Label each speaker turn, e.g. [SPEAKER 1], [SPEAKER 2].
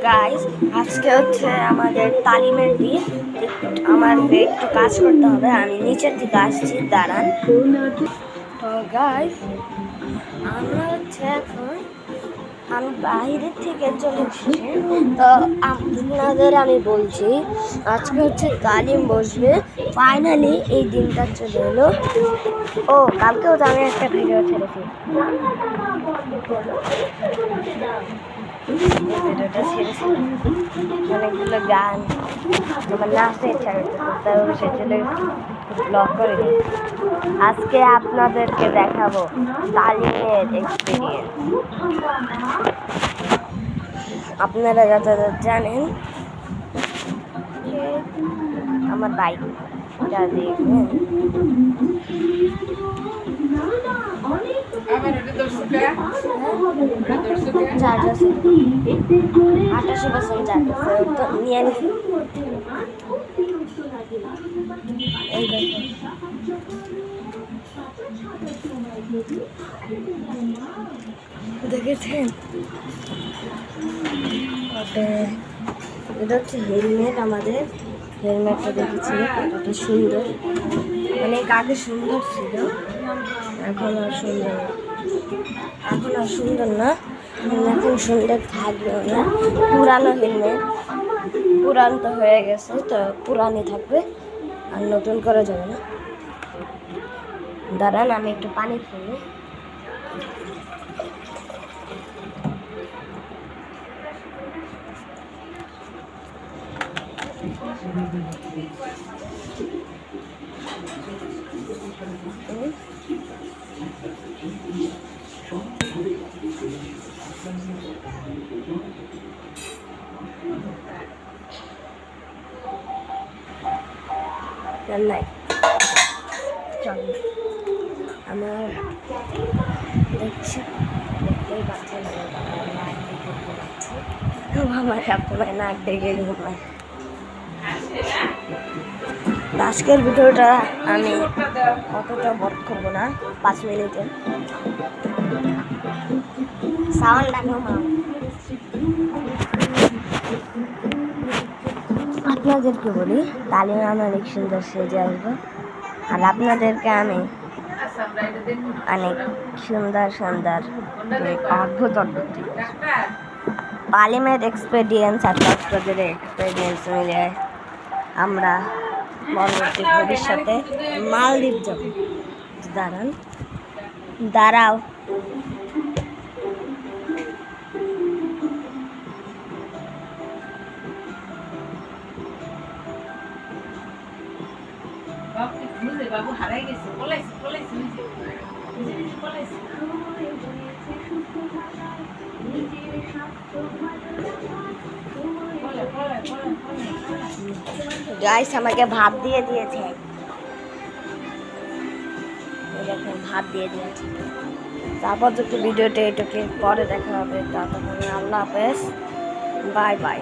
[SPEAKER 1] Guys আজকে হচ্ছে আমাদের তালিমের দিন। আমার একটু কাজ করতে হবে, আমি নিচের দিকে আসছি, দাঁড়ান। তো গাইস আমরা হচ্ছে এখন আমি বাইরের থেকে চলে এসেছি। তো আপনাদের আমি বলছি আজকে হচ্ছে তালিম বসবে, ফাইনালি এই দিনটা চলে এলো। ও কালকেও তো আমি একটা ভিডিও ছেড়েছি, ভিডিওটা ছেড়েছি অনেকগুলো গান আমার নাচতে ইচ্ছা করতেছে, তাই সেজন্য ব্লগ করে দিই। আজকে আপনাদেরকে দেখাবো তালিমের এক্সপিরিয়েন্স। আপনারা যারা জানেন আমার বাইক যা দেখবেন চার্জার 88% চার্জার তো নিয়ে নিচ্ছি। এই দেখেছেন এটা হচ্ছে হেলমেট। আমাদের হেলমেটটা দেখেছি কতটা সুন্দর, অনেক আগে সুন্দর ছিল, এখন আর সুন্দর না, এখন সুন্দর থাকবেও না। পুরানো হেলমেট, পুরান তো হয়ে গেছে, তো পুরানই থাকবে, আর নতুন করা যাবে না। দাঁড়ান আমি একটু পানি খেয়ে নাই চল। আমার দেখছি দেখতেই পাচ্ছি আমার সবসময় নাক ডেকে ঘুমায়। আজকের ভিডিওটা আমি অতটা বড় করবো না, 5 মিনিটের সাউন্ড লাগলো মা। আপনাদেরকে বলি তালিমে আমি অনেক সুন্দর সেজে আসবো, আর আপনাদেরকে আমি অনেক সুন্দর সুন্দর অদ্ভুত তালিমের এক্সপিরিয়েন্স আর আপনাদের এক্সপিরিয়েন্স মিলে আমরা পরবর্তী ভবিষ্যতে মালদ্বীপ যাব। দাঁড়াও
[SPEAKER 2] বাবু হারাই গেছে, পলাইছে
[SPEAKER 1] গাইস আমাকে ভাত দিয়ে দিয়েছে, দেখুন ভাত দিয়ে দিয়েছে। তারপর যদি ভিডিওটা এটাকে পরে দেখা হবে, ততক্ষণে আল্লাহ হাফেজ, বাই বাই।